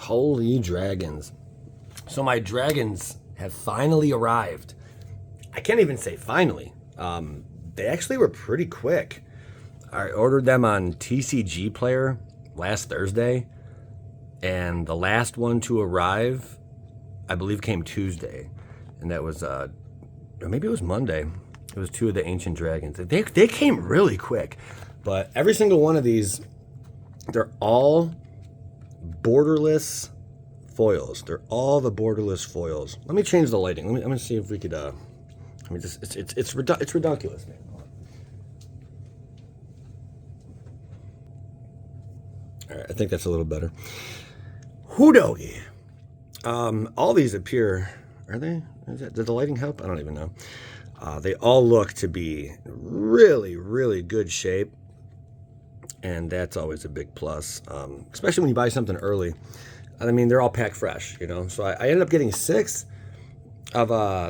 Holy dragons. So my dragons have finally arrived. I can't even say finally. They actually were pretty quick. I ordered them on TCG Player last Thursday, and the last one to arrive, I believe, came Tuesday, and that was, or maybe it was Monday. It was 2 of the Ancient Dragons. They came really quick, but every single one of these, they're all borderless foils. They're all the borderless foils. Let me change the lighting. I'm gonna see if we could. It's ridiculous, man. All right, I think that's a little better. Hoo-doggy. All these appear. Are they? Did the lighting help? I don't even know. They all look to be really, really good shape, and that's always a big plus, especially when you buy something early. I mean, they're all packed fresh, you know. So I ended up getting 6 of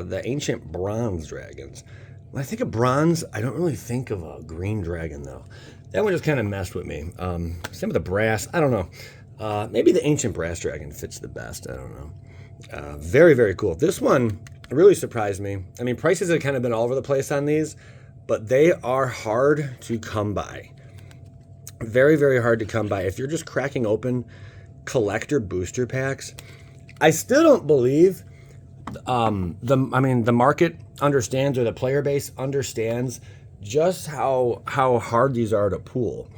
the Ancient Bronze Dragons. When I think of bronze, I don't really think of a green dragon, though. That one just kind of messed with me. Same with the brass. I don't know. Maybe the Ancient Brass Dragon fits the best. I don't know. Very, very cool. This one really surprised me. I mean, prices have kind of been all over the place on these, but they are hard to come by. Very, very hard to come by. If you're just cracking open collector booster packs, I still don't believe the market understands, or the player base understands, just how hard these are to pull.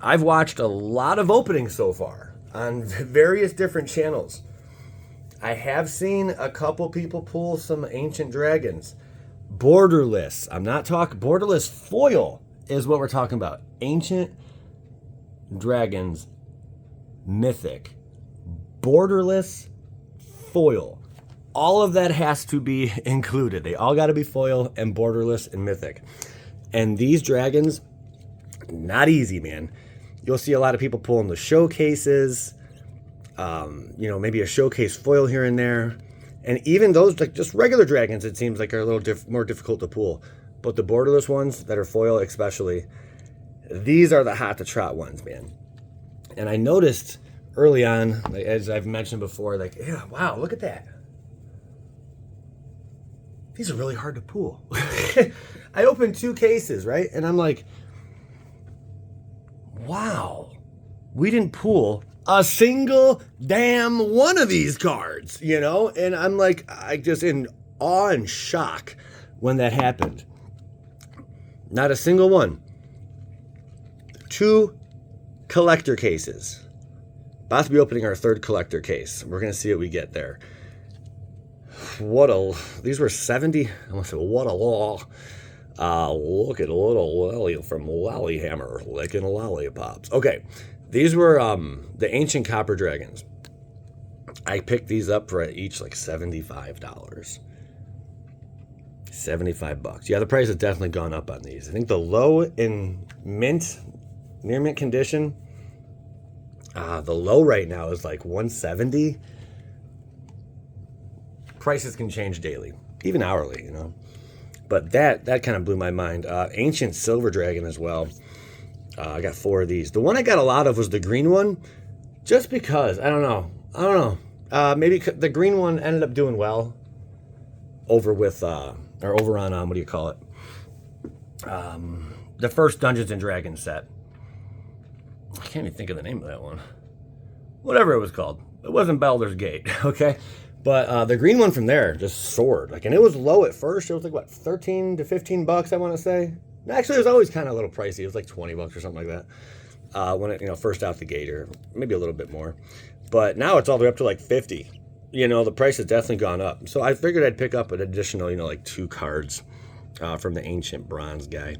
I've watched a lot of openings so far on various different channels. I have seen a couple people pull some Ancient Dragons. Borderless. I'm not talking borderless foil is what we're talking about. Ancient Dragons Mythic. Borderless foil. All of that has to be included. They all got to be foil and borderless and mythic. And these dragons, not easy, man. You'll see a lot of people pulling the showcases, maybe a showcase foil here and there. And even those, like just regular dragons, it seems like are a little more difficult to pull. But the borderless ones that are foil especially, these are the hot to trot ones, man. And I noticed early on, like, as I've mentioned before, like, yeah, wow, look at that. These are really hard to pull. I opened 2 cases, right? And I'm like, wow, we didn't pull a single damn one of these cards, you know? And I'm like, I just in awe and shock when that happened. Not a single one. 2 collector cases. About to be opening our 3rd collector case. We're going to see what we get there. These were 70. I almost said, what a law. Look at a little Lily from Lollyhammer licking lollipops. Okay, these were the Ancient Copper Dragons. I picked these up for each like $75. $75. Yeah, the price has definitely gone up on these. I think the low in near mint condition, the low right now is like $170. Prices can change daily, even hourly, you know. But that kind of blew my mind. Ancient Silver Dragon as well. I got 4 of these. The one I got a lot of was the green one, just because, I don't know. Maybe the green one ended up doing well over on, what do you call it? The first Dungeons and Dragons set. I can't even think of the name of that one. Whatever it was called. It wasn't Baldur's Gate, okay? But the green one from there just soared. And it was low at first. It was like, what, 13 to 15 bucks, I want to say? Actually, it was always kind of a little pricey. It was like 20 bucks or something like that when it, first out the gate, or maybe a little bit more. But now it's all the way up to like 50. The price has definitely gone up. So I figured I'd pick up an additional, like 2 cards from the Ancient Bronze guy,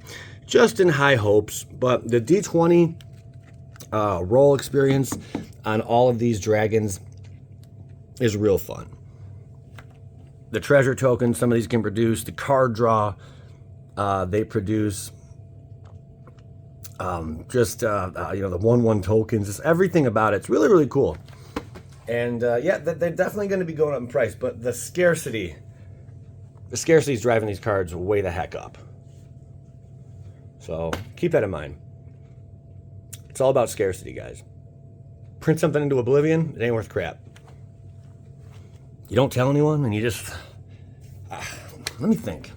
just in high hopes. But the D20 roll experience on all of these dragons is real fun. The treasure tokens some of these can produce, the card draw they produce, the 1/1 tokens, just everything about it. It's really, really cool. And they're definitely going to be going up in price, but the scarcity is driving these cards way the heck up. So keep that in mind. It's all about scarcity, guys. print something into oblivion, it ain't worth crap. You don't tell anyone, and you just... let me think.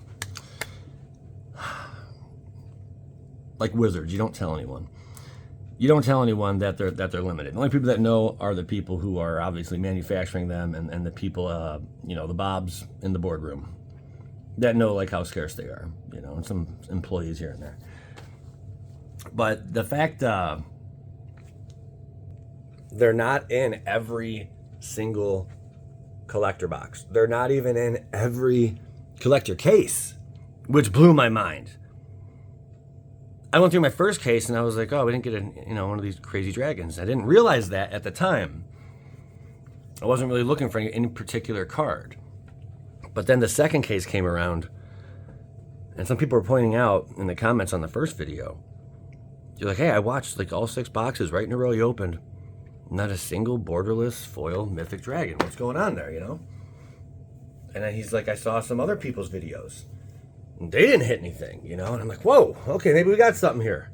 Like Wizards, you don't tell anyone. You don't tell anyone that they're limited. The only people that know are the people who are obviously manufacturing them, and the people, the bobs in the boardroom that know like how scarce they are, and some employees here and there. But the fact they're not in every single collector box. They're not even in every collector case, which blew my mind. I went through my first case and I was like, oh, we didn't get one of these crazy dragons. I didn't realize that at the time. I wasn't really looking for any particular card. But then the second case came around, and some people were pointing out in the comments on the first video, you're like, hey, I watched like all 6 boxes right in a row you opened. Not a single borderless foil mythic dragon. What's going on there, And then he's like, I saw some other people's videos. They didn't hit anything, And I'm like, whoa, okay, maybe we got something here.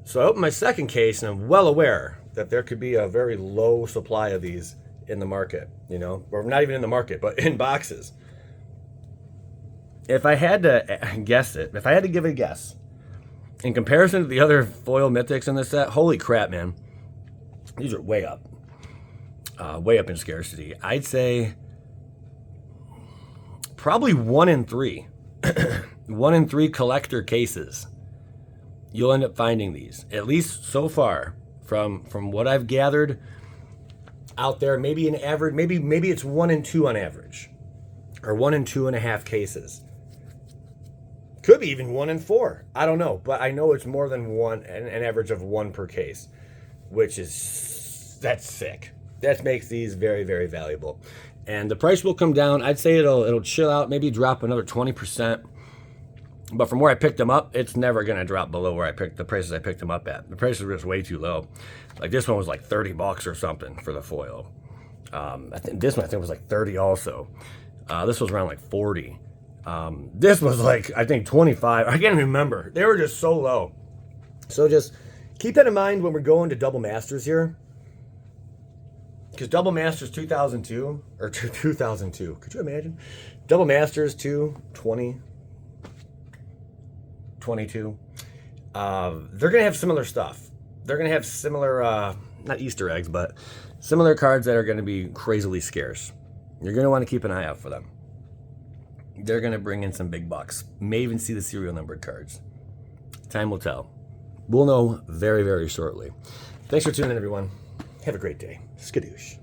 So I opened my second case, and I'm well aware that there could be a very low supply of these in the market, or not even in the market, but in boxes. If I had to guess it, if I had to give it a guess, in comparison to the other foil mythics in this set, holy crap, man. These are way up in scarcity. I'd say probably 1 in 3. 1 in 3 collector cases, you'll end up finding these, at least so far from what I've gathered out there. Maybe an average, maybe it's 1 in 2 on average, or 1 in 2.5 cases. Could be even 1 in 4. I don't know, but I know it's more than one, an average of 1 per case, that's sick. That makes these very, very valuable. And the price will come down. I'd say it'll chill out, maybe drop another 20%. But from where I picked them up, it's never going to drop below where the prices I picked them up at. The prices were just way too low. Like this one was like $30 or something for the foil. I think this one was like 30 also. This was around like 40. This was like, I think 25. I can't remember. They were just so low. So just keep that in mind when we're going to Double Masters here. Because Double Masters 2002, or 2002, could you imagine? Double Masters 2022. They're going to have similar stuff. They're going to have similar, not Easter eggs, but similar cards that are going to be crazily scarce. You're going to want to keep an eye out for them. They're going to bring in some big bucks. May even see the serial numbered cards. Time will tell. We'll know very, very shortly. Thanks for tuning in, everyone. Have a great day. Skadoosh.